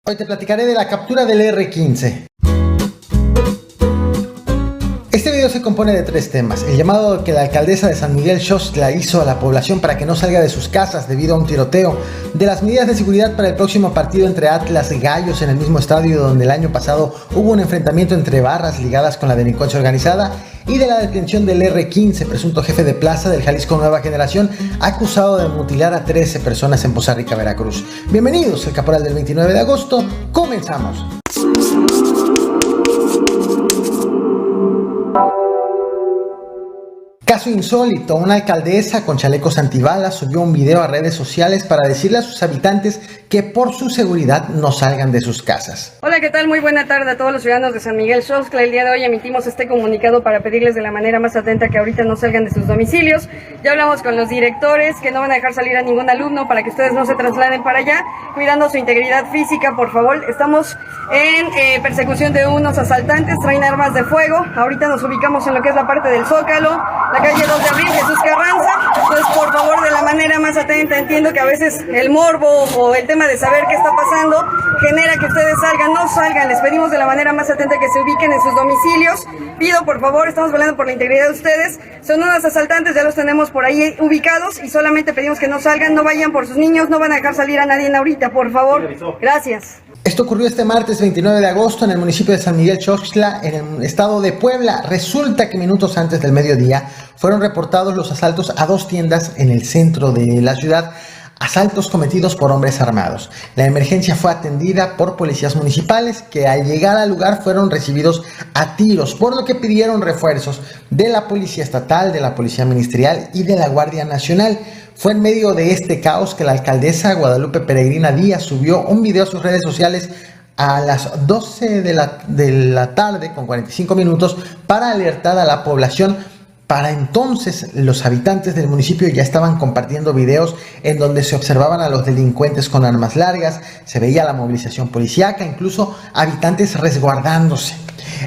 Hoy te platicaré de la captura del R15. Este video se compone de tres temas: el llamado que la alcaldesa de San Miguel Xochitl hizo a la población para que no salga de sus casas debido a un tiroteo, de las medidas de seguridad para el próximo partido entre Atlas y Gallos en el mismo estadio donde el año pasado hubo un enfrentamiento entre barras ligadas con la delincuencia organizada, y de la detención del R15, presunto jefe de plaza del Jalisco Nueva Generación, acusado de mutilar a 13 personas en Poza Rica, Veracruz. Bienvenidos al Caporal del 29 de agosto, comenzamos. Caso insólito: una alcaldesa con chalecos antibalas subió un video a redes sociales para decirle a sus habitantes que por su seguridad no salgan de sus casas. Hola, ¿qué tal? Muy buena tarde a todos los ciudadanos de San Miguel Xochitl. El día de hoy emitimos este comunicado para pedirles de la manera más atenta que ahorita no salgan de sus domicilios. Ya hablamos con los directores que no van a dejar salir a ningún alumno para que ustedes no se trasladen para allá, cuidando su integridad física, por favor. Estamos en persecución de unos asaltantes, traen armas de fuego. Ahorita nos ubicamos en lo que es la parte del Zócalo, la calle 2 de Abril, Jesús Carranza. Entonces, por favor, de la manera más atenta, entiendo que a veces el morbo o el tema de saber qué está pasando genera que ustedes salgan. No salgan, les pedimos de la manera más atenta que se ubiquen en sus domicilios. Pido, por favor, estamos velando por la integridad de ustedes. Son unos asaltantes, ya los tenemos por ahí ubicados y solamente pedimos que no salgan, no vayan por sus niños, no van a dejar salir a nadie ahorita, por favor. Gracias. Esto ocurrió este martes 29 de agosto en el municipio de San Miguel Xochitl, en el estado de Puebla. Resulta que minutos antes del mediodía fueron reportados los asaltos a dos tiendas en el centro de la ciudad, asaltos cometidos por hombres armados. La emergencia fue atendida por policías municipales que al llegar al lugar fueron recibidos a tiros, por lo que pidieron refuerzos de la Policía Estatal, de la Policía Ministerial y de la Guardia Nacional. Fue en medio de este caos que la alcaldesa Guadalupe Peregrina Díaz subió un video a sus redes sociales a las 12 de la tarde con 45 minutos para alertar a la población. Para entonces, los habitantes del municipio ya estaban compartiendo videos en donde se observaban a los delincuentes con armas largas, se veía la movilización policíaca, incluso habitantes resguardándose.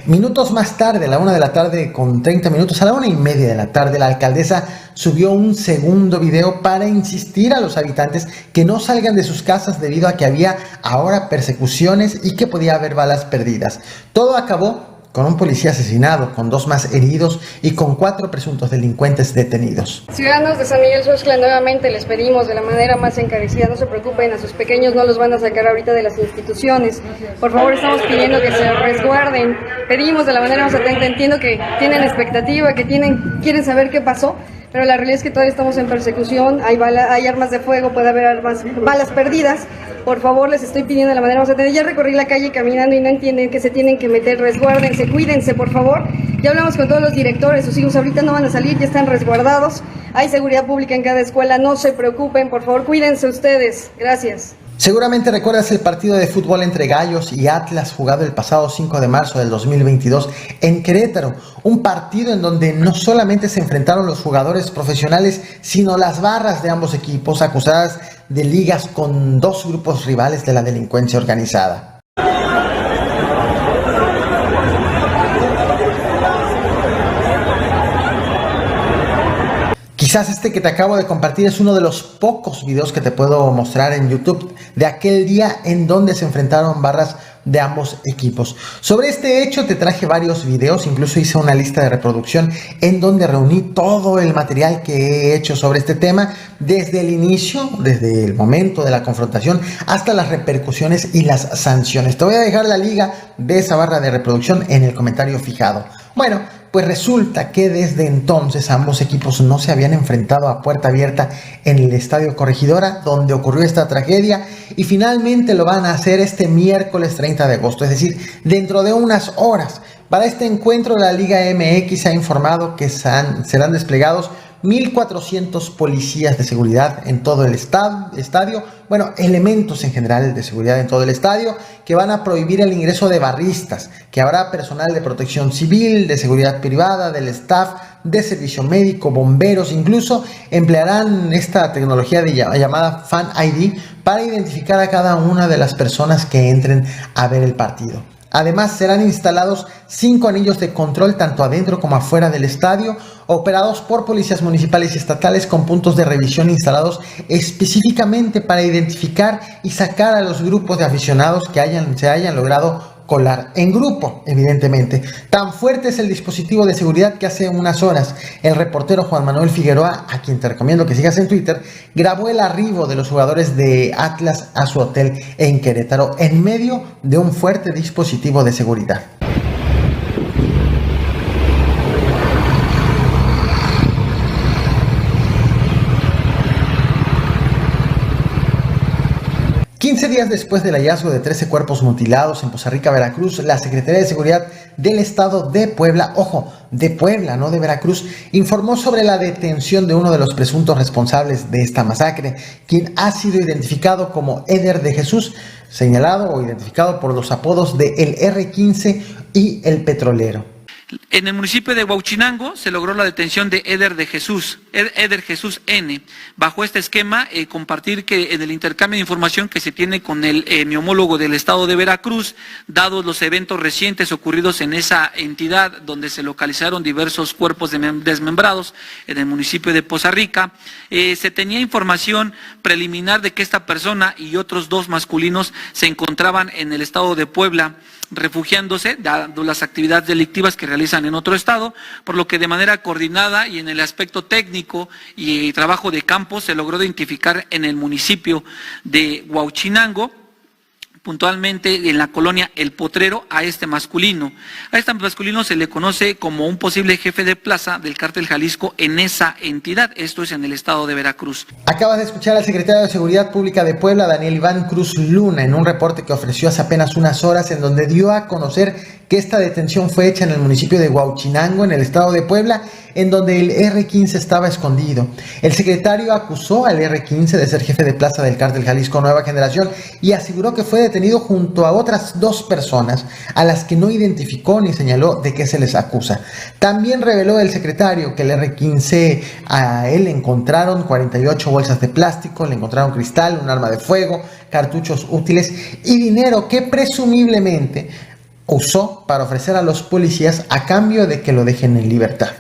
Minutos más tarde, a la 1 de la tarde con 30 minutos, a la 1:30 de la tarde, la alcaldesa subió un segundo video para insistir a los habitantes que no salgan de sus casas debido a que había ahora persecuciones y que podía haber balas perdidas. Todo acabó con un policía asesinado, con 2 más heridos y con 4 presuntos delincuentes detenidos. Ciudadanos de San Miguel Xochitl, nuevamente les pedimos de la manera más encarecida, no se preocupen, a sus pequeños no los van a sacar ahorita de las instituciones. Por favor, estamos pidiendo que se resguarden. Pedimos de la manera más atenta, entiendo que tienen expectativa, que quieren saber qué pasó, pero la realidad es que todavía estamos en persecución, hay armas de fuego, puede haber balas perdidas. Por favor, les estoy pidiendo de la manera más atenta. Ya recorrí la calle caminando y no entienden que se tienen que meter. Resguárdense, cuídense, por favor. Ya hablamos con todos los directores, sus hijos ahorita no van a salir, ya están resguardados. Hay seguridad pública en cada escuela, no se preocupen, por favor, cuídense ustedes. Gracias. Seguramente recuerdas el partido de fútbol entre Gallos y Atlas jugado el pasado 5 de marzo del 2022 en Querétaro, un partido en donde no solamente se enfrentaron los jugadores profesionales, sino las barras de ambos equipos acusadas de ligas con 2 grupos rivales de la delincuencia organizada. Quizás este que te acabo de compartir es uno de los pocos videos que te puedo mostrar en YouTube de aquel día en donde se enfrentaron barras de ambos equipos. Sobre este hecho te traje varios videos, incluso hice una lista de reproducción en donde reuní todo el material que he hecho sobre este tema, desde el inicio, desde el momento de la confrontación hasta las repercusiones y las sanciones. Te voy a dejar la liga de esa barra de reproducción en el comentario fijado. Bueno, pues resulta que desde entonces ambos equipos no se habían enfrentado a puerta abierta en el Estadio Corregidora, donde ocurrió esta tragedia, y finalmente lo van a hacer este miércoles 30 de agosto, es decir, dentro de unas horas. Para este encuentro, la Liga MX ha informado que serán desplegados 1,400 policías de seguridad en todo el estadio, elementos en general de seguridad en todo el estadio, que van a prohibir el ingreso de barristas, que habrá personal de protección civil, de seguridad privada, del staff, de servicio médico, bomberos, incluso emplearán esta tecnología llamada Fan ID para identificar a cada una de las personas que entren a ver el partido. Además, serán instalados 5 anillos de control tanto adentro como afuera del estadio, operados por policías municipales y estatales con puntos de revisión instalados específicamente para identificar y sacar a los grupos de aficionados que se hayan logrado colar en grupo, evidentemente. Tan fuerte es el dispositivo de seguridad que hace unas horas el reportero Juan Manuel Figueroa, a quien te recomiendo que sigas en Twitter, grabó el arribo de los jugadores de Atlas a su hotel en Querétaro en medio de un fuerte dispositivo de seguridad. Días después del hallazgo de 13 cuerpos mutilados en Poza Rica, Veracruz, la Secretaría de Seguridad del Estado de Puebla, ojo, de Puebla, no de Veracruz, informó sobre la detención de uno de los presuntos responsables de esta masacre, quien ha sido identificado como Eder de Jesús, señalado o identificado por los apodos de el R15 y el Petrolero. En el municipio de Huauchinango se logró la detención de Eder Jesús N. Bajo este esquema, compartir que en el intercambio de información que se tiene con mi homólogo del estado de Veracruz, dados los eventos recientes ocurridos en esa entidad donde se localizaron diversos cuerpos desmembrados en el municipio de Poza Rica, se tenía información preliminar de que esta persona y otros 2 masculinos se encontraban en el estado de Puebla, refugiándose, dado las actividades delictivas que realizan en otro estado, por lo que de manera coordinada y en el aspecto técnico y trabajo de campo se logró identificar en el municipio de Huauchinango, puntualmente en la colonia El Potrero, a este masculino. A este masculino se le conoce como un posible jefe de plaza del Cártel Jalisco en esa entidad, esto es en el estado de Veracruz. Acabas de escuchar al secretario de Seguridad Pública de Puebla, Daniel Iván Cruz Luna, en un reporte que ofreció hace apenas unas horas, en donde dio a conocer que esta detención fue hecha en el municipio de Huauchinango, en el estado de Puebla, en donde el R15 estaba escondido. El secretario acusó al R15 de ser jefe de plaza del Cártel Jalisco Nueva Generación y aseguró que fue detenido junto a otras 2 personas a las que no identificó ni señaló de qué se les acusa. También reveló el secretario que el R15 a él le encontraron 48 bolsas de plástico, le encontraron cristal, un arma de fuego, cartuchos útiles y dinero que presumiblemente usó para ofrecer a los policías a cambio de que lo dejen en libertad.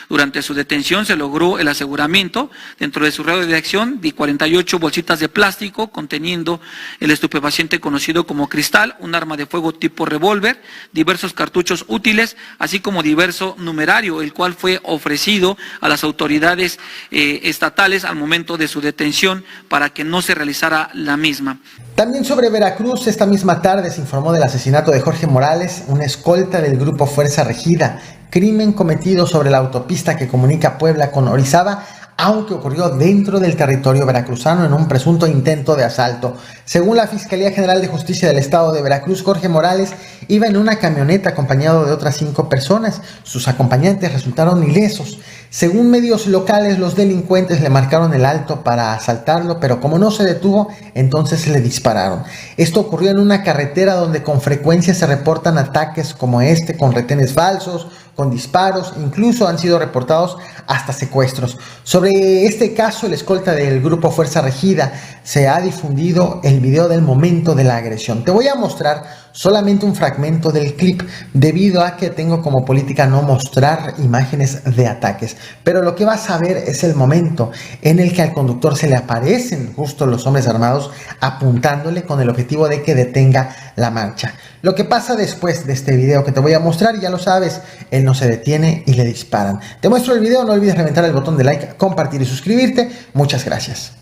Durante su detención se logró el aseguramiento dentro de su radio de acción de 48 bolsitas de plástico conteniendo el estupefaciente conocido como cristal, un arma de fuego tipo revólver, diversos cartuchos útiles, así como diverso numerario, el cual fue ofrecido a las autoridades estatales al momento de su detención para que no se realizara la misma. También sobre Veracruz, esta misma tarde se informó del asesinato de Jorge Morales, un escolta del grupo Fuerza Regida, crimen cometido sobre la autopista que comunica Puebla con Orizaba, aunque ocurrió dentro del territorio veracruzano en un presunto intento de asalto. Según la Fiscalía General de Justicia del Estado de Veracruz, Jorge Morales iba en una camioneta acompañado de otras 5 personas. Sus acompañantes resultaron ilesos. Según medios locales, los delincuentes le marcaron el alto para asaltarlo, pero como no se detuvo, entonces le dispararon. Esto ocurrió en una carretera donde con frecuencia se reportan ataques como este, con retenes falsos, con disparos, incluso han sido reportados hasta secuestros. Sobre este caso, el escolta del grupo Fuerza Regida, se ha difundido el video del momento de la agresión. Te voy a mostrar solamente un fragmento del clip, debido a que tengo como política no mostrar imágenes de ataques. Pero lo que vas a ver es el momento en el que al conductor se le aparecen justo los hombres armados apuntándole con el objetivo de que detenga la marcha. Lo que pasa después de este video que te voy a mostrar, ya lo sabes, él no se detiene y le disparan. Te muestro el video, no olvides reventar el botón de like, compartir y suscribirte. Muchas gracias.